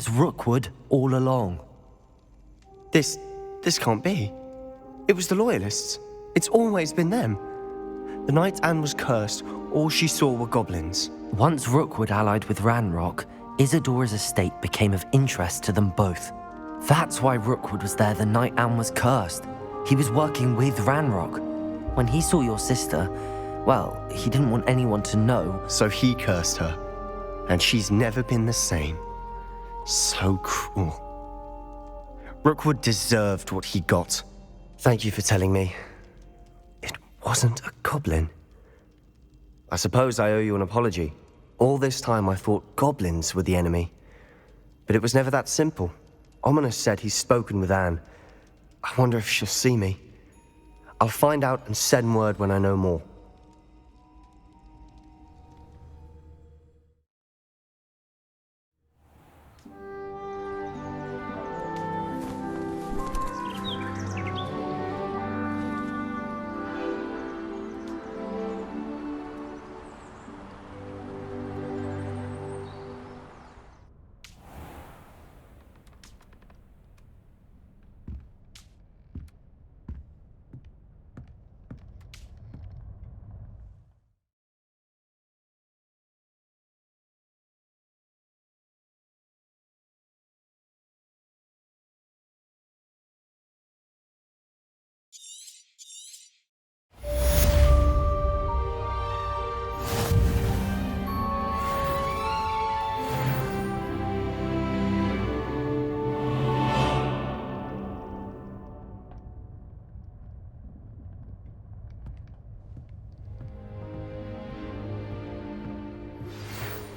It was Rookwood all along. This can't be. It was the Loyalists. It's always been them. The night Anne was cursed, all she saw were goblins. Once Rookwood allied with Ranrock, Isadora's estate became of interest to them both. That's why Rookwood was there the night Anne was cursed. He was working with Ranrock. When he saw your sister, well, he didn't want anyone to know. So he cursed her. And she's never been the same. So cruel. Rookwood deserved what he got. Thank you for telling me. It wasn't a goblin. I suppose I owe you an apology. All this time I thought goblins were the enemy. But it was never that simple. Ominous said he's spoken with Anne. I wonder if she'll see me. I'll find out and send word when I know more.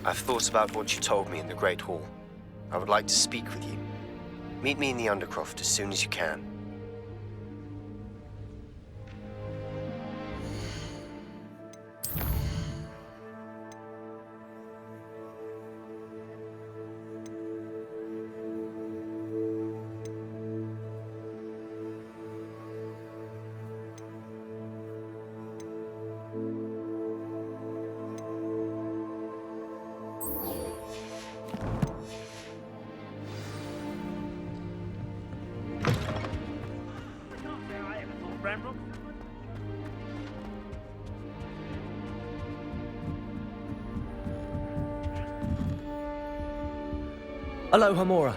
I've thought about what you told me in the Great Hall. I would like to speak with you. Meet me in the Undercroft as soon as you can. Hello, Hamora.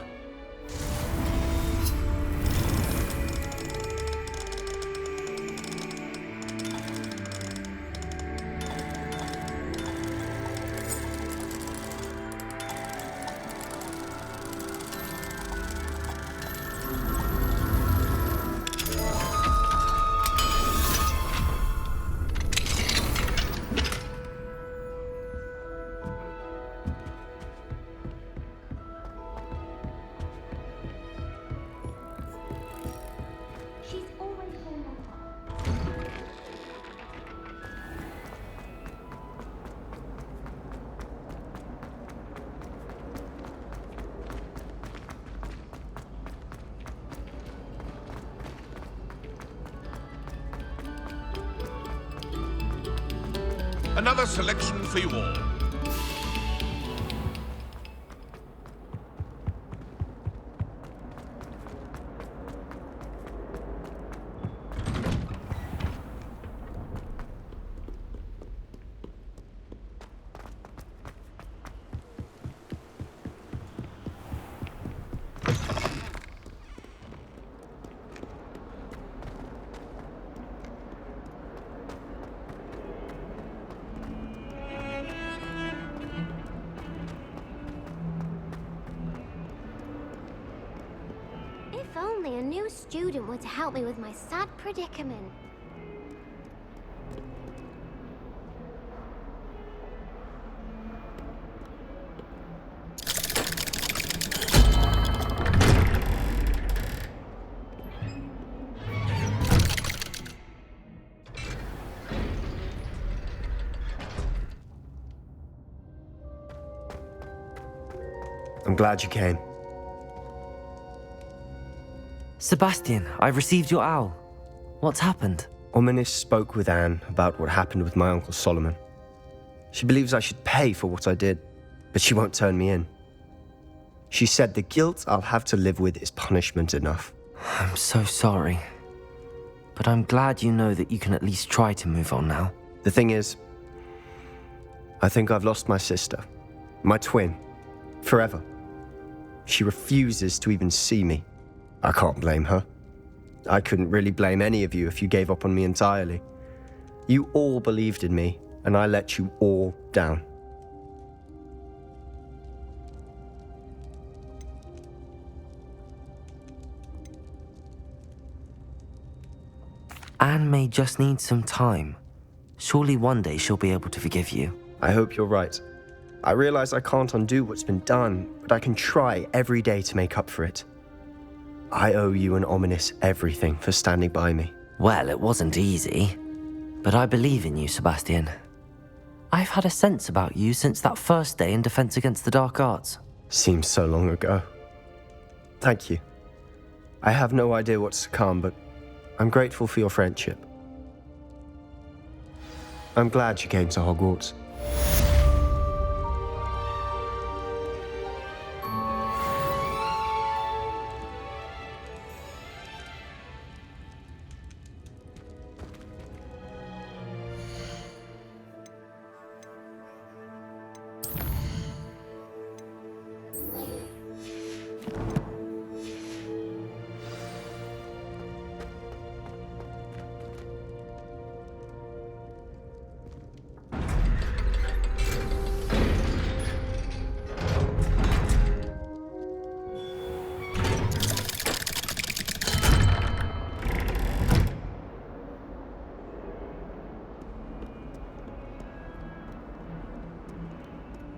Another selection for you all. If only a new student were to help me with my sad predicament. I'm glad you came. Sebastian, I've received your owl. What's happened? Ominis spoke with Anne about what happened with my Uncle Solomon. She believes I should pay for what I did, but she won't turn me in. She said the guilt I'll have to live with is punishment enough. I'm so sorry. But I'm glad you know that you can at least try to move on now. The thing is, I think I've lost my sister, my twin, forever. She refuses to even see me. I can't blame her. I couldn't really blame any of you if you gave up on me entirely. You all believed in me, and I let you all down. Anne may just need some time. Surely one day she'll be able to forgive you. I hope you're right. I realize I can't undo what's been done, but I can try every day to make up for it. I owe you and Ominous everything for standing by me. Well, it wasn't easy. But I believe in you, Sebastian. I've had a sense about you since that first day in Defense Against the Dark Arts. Seems so long ago. Thank you. I have no idea what's to come, but I'm grateful for your friendship. I'm glad you came to Hogwarts.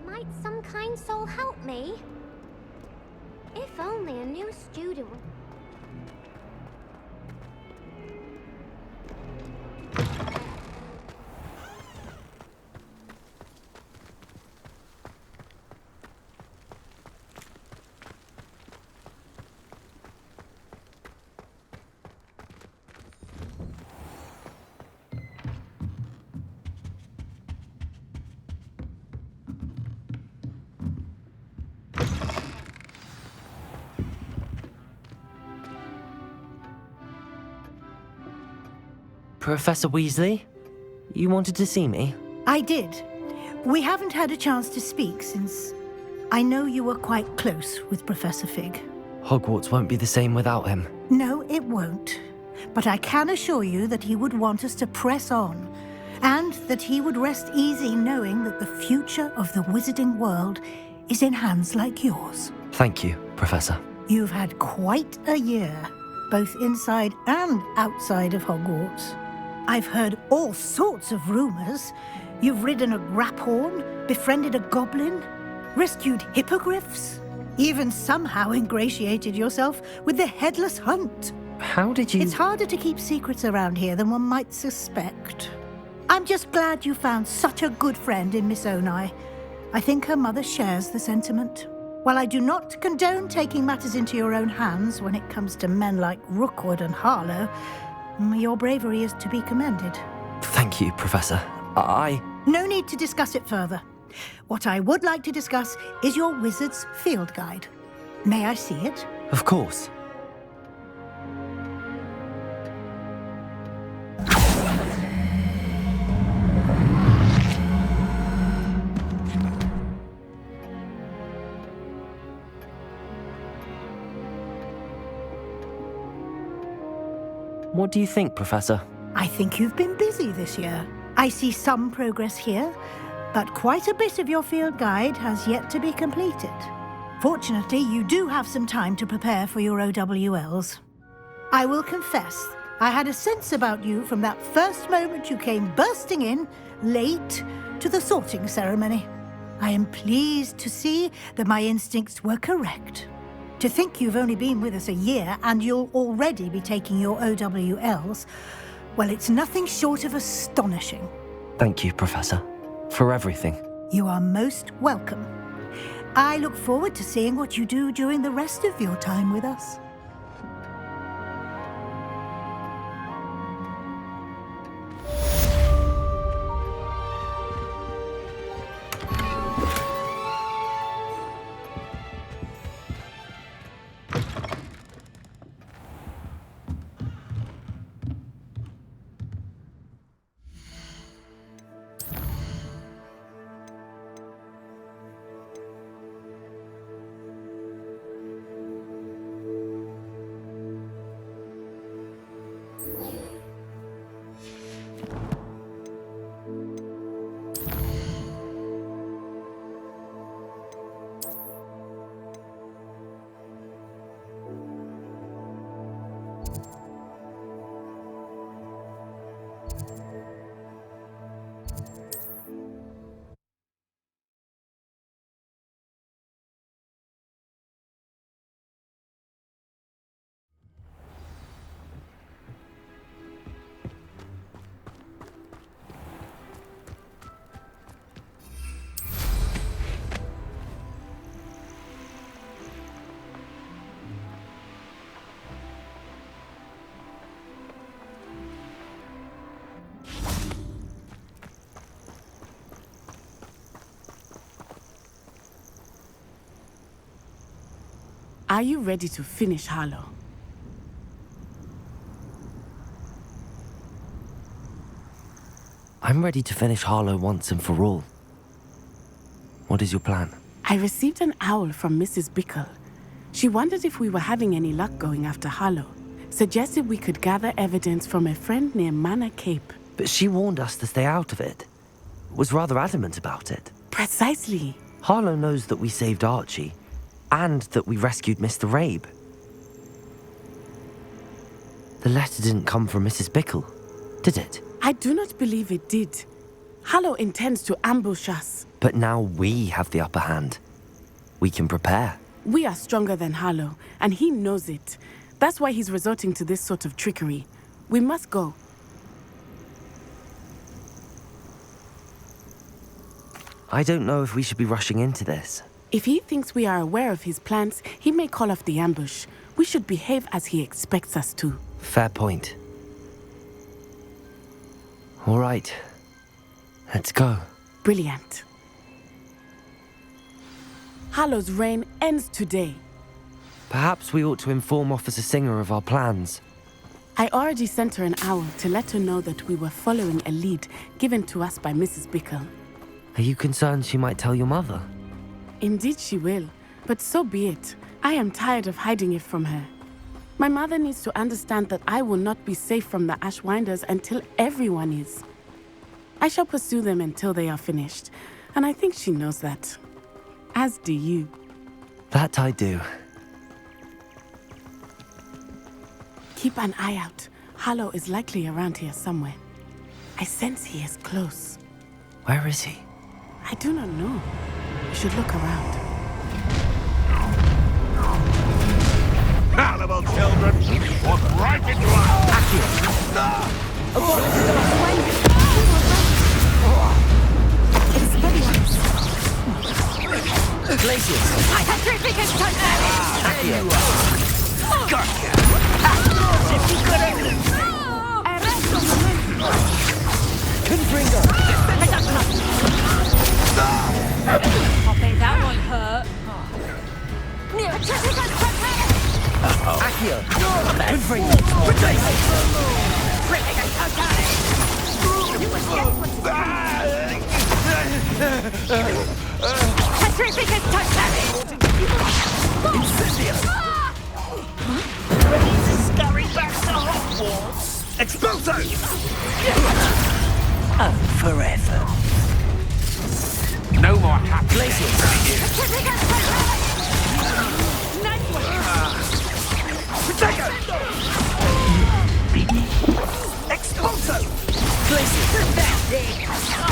Might some kind soul help me? If only a new student would... Professor Weasley? You wanted to see me? I did. We haven't had a chance to speak since I know you were quite close with Professor Fig. Hogwarts won't be the same without him. No, it won't. But I can assure you that he would want us to press on, and that he would rest easy knowing that the future of the wizarding world is in hands like yours. Thank you, Professor. You've had quite a year, both inside and outside of Hogwarts. I've heard all sorts of rumors. You've ridden a graphorn, befriended a goblin, rescued hippogriffs, even somehow ingratiated yourself with the Headless Hunt. How did you... It's harder to keep secrets around here than one might suspect. I'm just glad you found such a good friend in Miss Onai. I think her mother shares the sentiment. While I do not condone taking matters into your own hands when it comes to men like Rookwood and Harlow, your bravery is to be commended. Thank you, Professor. No need to discuss it further. What I would like to discuss is your wizard's field guide. May I see it? Of course. What do you think, Professor? I think you've been busy this year. I see some progress here, but quite a bit of your field guide has yet to be completed. Fortunately, you do have some time to prepare for your OWLs. I will confess, I had a sense about you from that first moment you came bursting in, late, to the sorting ceremony. I am pleased to see that my instincts were correct. To think you've only been with us a year and you'll already be taking your OWLs, well, it's nothing short of astonishing. Thank you, Professor, for everything. You are most welcome. I look forward to seeing what you do during the rest of your time with us. Are you ready to finish Harlow? I'm ready to finish Harlow once and for all. What is your plan? I received an owl from Mrs. Bickle. She wondered if we were having any luck going after Harlow. Suggested we could gather evidence from a friend near Manor Cape. But she warned us to stay out of it. Was rather adamant about it. Precisely. Harlow knows that we saved Archie, and that we rescued Mr. Rabe. The letter didn't come from Mrs. Bickle, did it? I do not believe it did. Harlow intends to ambush us. But now we have the upper hand. We can prepare. We are stronger than Harlow, and he knows it. That's why he's resorting to this sort of trickery. We must go. I don't know if we should be rushing into this. If he thinks we are aware of his plans, he may call off the ambush. We should behave as he expects us to. Fair point. All right. Let's go. Brilliant. Harlow's reign ends today. Perhaps we ought to inform Officer Singer of our plans. I already sent her an owl to let her know that we were following a lead given to us by Mrs. Bickle. Are you concerned she might tell your mother? Indeed she will, but so be it. I am tired of hiding it from her. My mother needs to understand that I will not be safe from the Ashwinders until everyone is. I shall pursue them until they are finished, and I think she knows that. As do you. That I do. Keep an eye out. Harlow is likely around here somewhere. I sense he is close. Where is he? I do not know. We should look around. Cannibal children! Walk right into our... Glacius! I have terrific Gotcha! Confringo! I bet that one hurt. Accio! Confringo! Terrific Ready to scurry back to Hogwarts? Expulso! Forever. No more happy Glacius! Protego! Expulso! Glacius!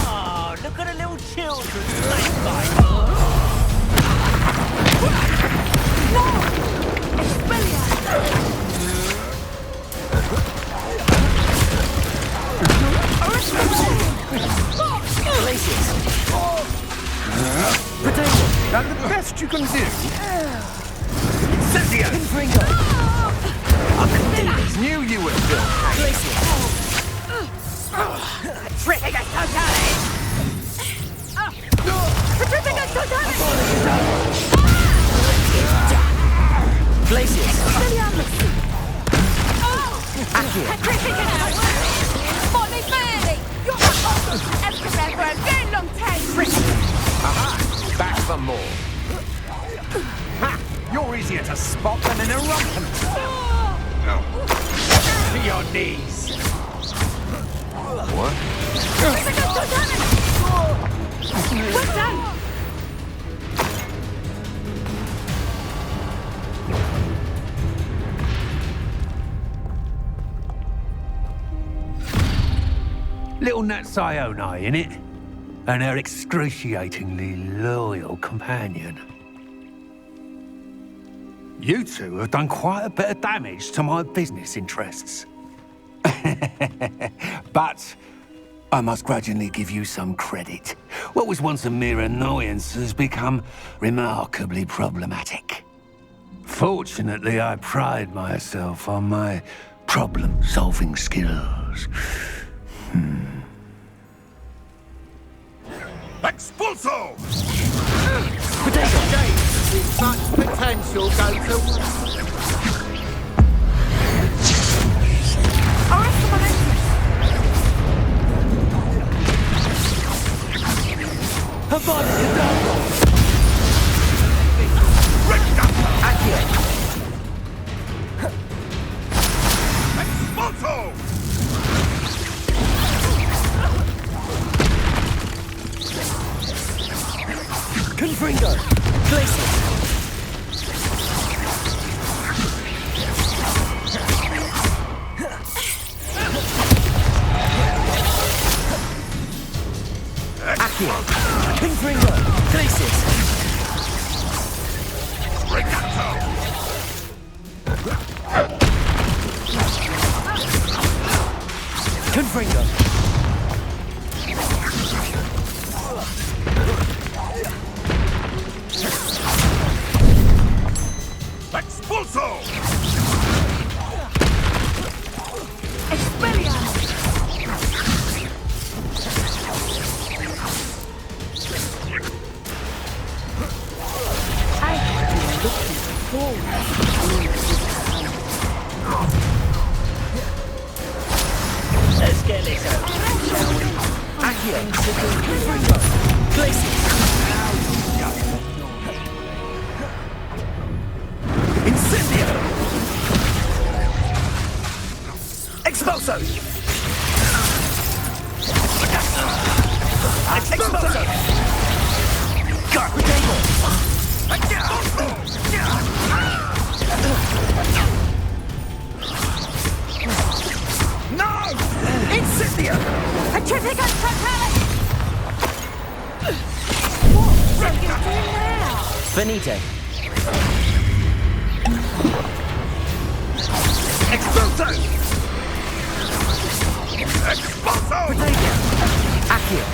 Oh, look at the little children playing. That's the best you can do. Incendio! Confringo! Knew you would do. Glacius! Aha! Back for more. Ha! You're easier to spot than an irrelevant. To your knees. What? Well done! Little Nat Sione, innit? And her excruciatingly loyal companion. You two have done quite a bit of damage to my business interests. But I must grudgingly give you some credit. What was once a mere annoyance has become remarkably problematic. Fortunately, I pride myself on my problem-solving skills. Expulso! did such potential go to... Confringo! Glacius! Accio! Confringo! Glacius! Confringo! Expulso! Expulso! Expulso! Carpetego! No! Incendio! Petrificus Totalis! What are you doing now? Finite! Expulso! Expulso! Potato! Accio!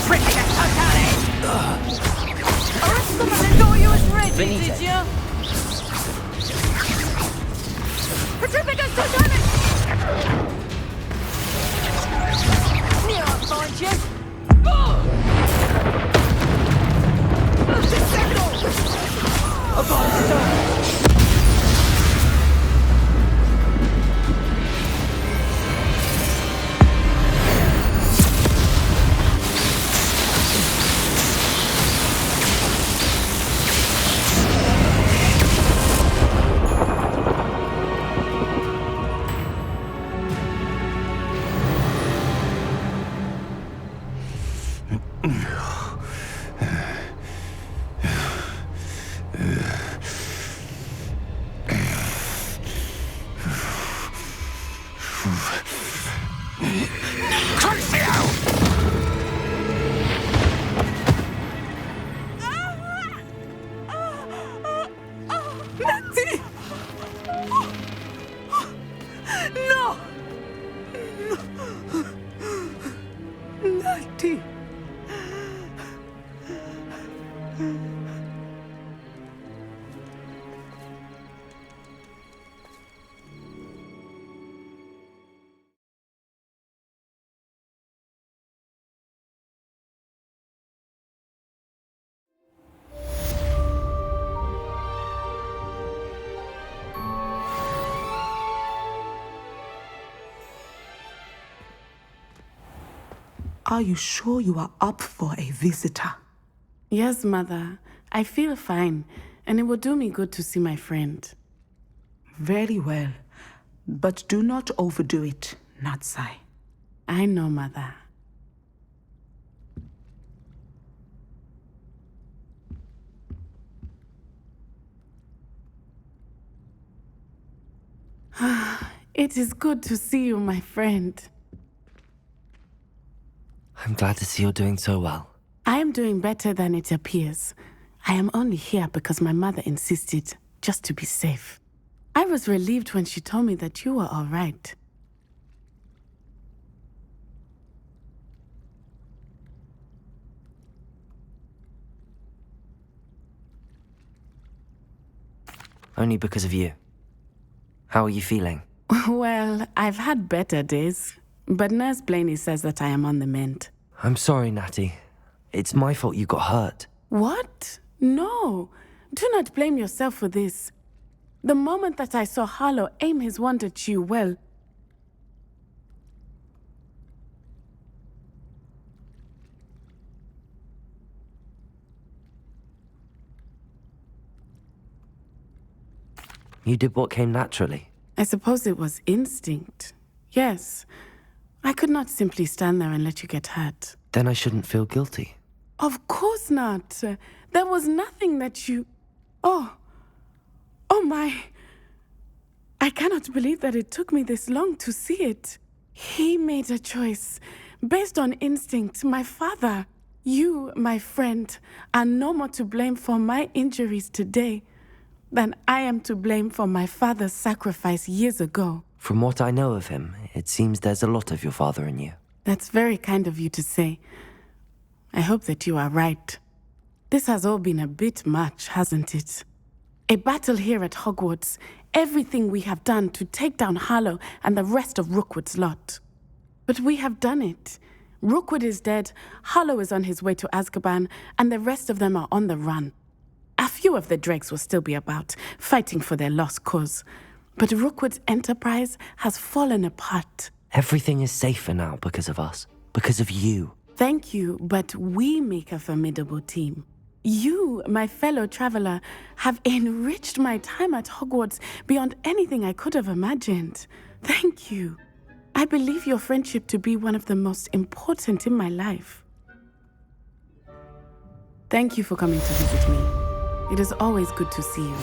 Petrificus Totalis! I thought you was ready, Finite. did you? Petrificus Totalis! Near I'll find you! Are you sure you are up for a visitor? Yes, Mother. I feel fine, and it would do me good to see my friend. Very well. But do not overdo it, Natsai. I know, Mother. It is good to see you, my friend. I'm glad to see you're doing so well. I am doing better than it appears. I am only here because my mother insisted, just to be safe. I was relieved when she told me that you were all right. Only because of you. How are you feeling? Well, I've had better days, but Nurse Blaney says that I am on the mend. I'm sorry, Natty. It's my fault you got hurt. What? No, do not blame yourself for this. The moment that I saw Harlow aim his wand at you, well... You did what came naturally. I suppose it was instinct. Yes. I could not simply stand there and let you get hurt. Then I shouldn't feel guilty. Of course not. There was nothing that you... Oh my... I cannot believe that it took me this long to see it. He made a choice based on instinct. My father, you, my friend, are no more to blame for my injuries today than I am to blame for my father's sacrifice years ago. From what I know of him, it seems there's a lot of your father in you. That's very kind of you to say. I hope that you are right. This has all been a bit much, hasn't it? A battle here at Hogwarts, everything we have done to take down Harlow and the rest of Rookwood's lot. But we have done it. Rookwood is dead, Harlow is on his way to Azkaban, and the rest of them are on the run. A few of the dregs will still be about, fighting for their lost cause. But Rookwood's enterprise has fallen apart. Everything is safer now because of us. Because of you. Thank you, but we make a formidable team. You, my fellow traveler, have enriched my time at Hogwarts beyond anything I could have imagined. Thank you. I believe your friendship to be one of the most important in my life. Thank you for coming to visit me. It is always good to see you.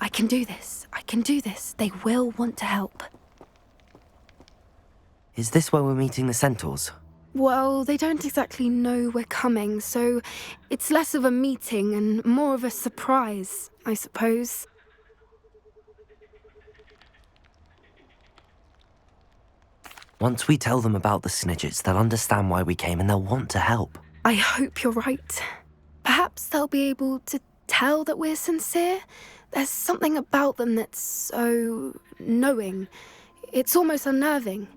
I can do this. I can do this. They will want to help. Is this where we're meeting the centaurs? Well, they don't exactly know we're coming, so it's less of a meeting and more of a surprise, I suppose. Once we tell them about the Snidgets, they'll understand why we came and they'll want to help. I hope you're right. Perhaps they'll be able to tell that we're sincere. There's something about them that's so knowing. It's almost unnerving.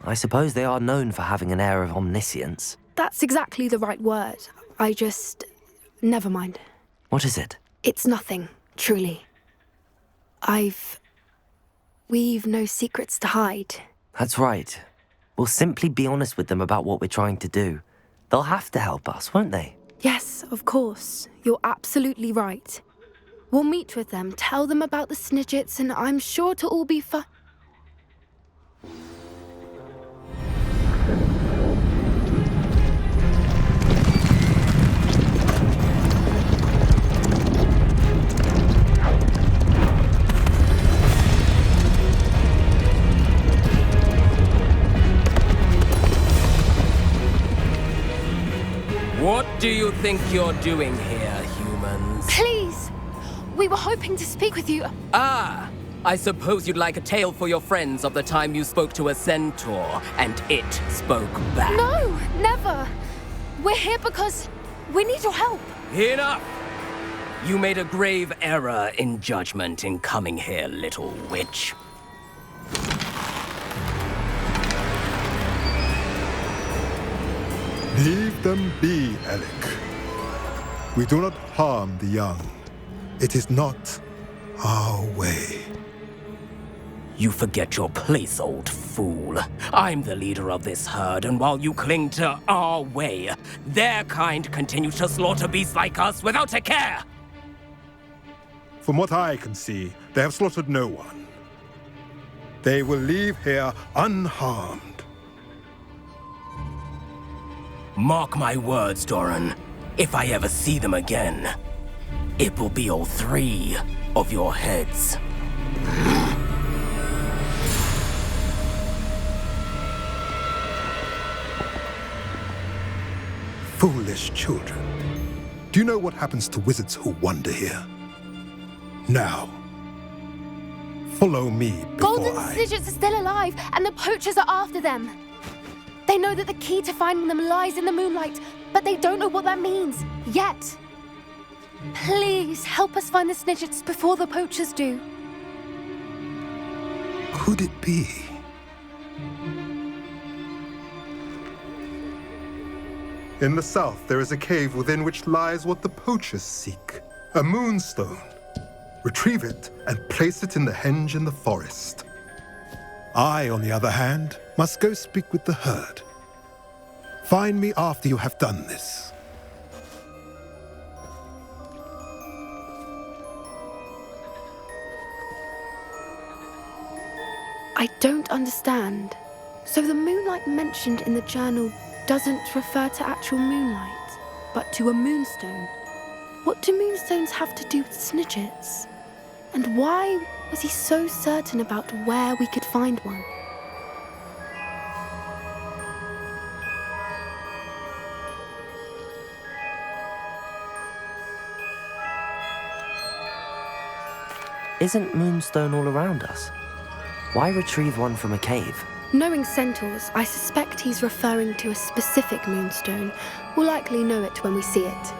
I suppose they are known for having an air of omniscience. That's exactly the right word. Never mind. What is it? It's nothing, truly. We've no secrets to hide. That's right. We'll simply be honest with them about what we're trying to do. They'll have to help us, won't they? Yes, of course. You're absolutely right. We'll meet with them, tell them about the Snidgets, and I'm sure to all be fine. What do you think you're doing here, humans? Please! We were hoping to speak with you. Ah! I suppose you'd like a tale for your friends of the time you spoke to a centaur, and it spoke back. No, never! We're here because we need your help. Enough! You made a grave error in judgment in coming here, little witch. Leave them be, Alec. We do not harm the young. It is not our way. You forget your place, old fool. I'm the leader of this herd, and while you cling to our way, their kind continue to slaughter beasts like us without a care! From what I can see, they have slaughtered no one. They will leave here unharmed. Mark my words, Doran. If I ever see them again, it will be all 3 of your heads. Foolish children. Do you know what happens to wizards who wander here? Now, follow me before Golden Snidgets are still alive, and the poachers are after them. They know that the key to finding them lies in the moonlight, but they don't know what that means, yet. Please, help us find the Snidgets before the poachers do. Could it be? In the south, there is a cave within which lies what the poachers seek. A moonstone. Retrieve it and place it in the henge in the forest. I, on the other hand, must go speak with the herd. Find me after you have done this. I don't understand. So the moonlight mentioned in the journal doesn't refer to actual moonlight, but to a moonstone. What do moonstones have to do with Snidgets? And why was he so certain about where we could find one? Isn't Moonstone all around us? Why retrieve one from a cave? Knowing centaurs, I suspect he's referring to a specific moonstone. We'll likely know it when we see it.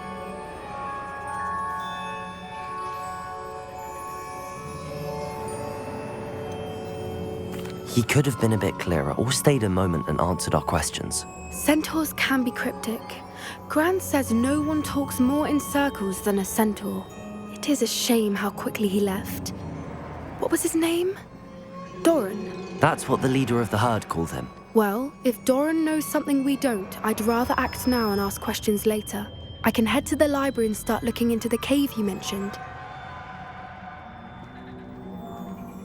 He could have been a bit clearer or stayed a moment and answered our questions. Centaurs can be cryptic. Gran says no one talks more in circles than a centaur. It is a shame how quickly he left. What was his name? Doran. That's what the leader of the herd called him. Well, if Doran knows something we don't, I'd rather act now and ask questions later. I can head to the library and start looking into the cave you mentioned.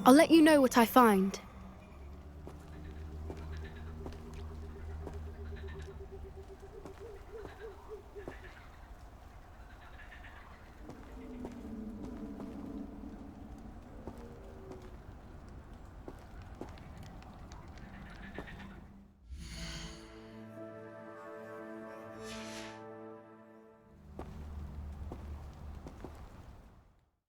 I'll let you know what I find.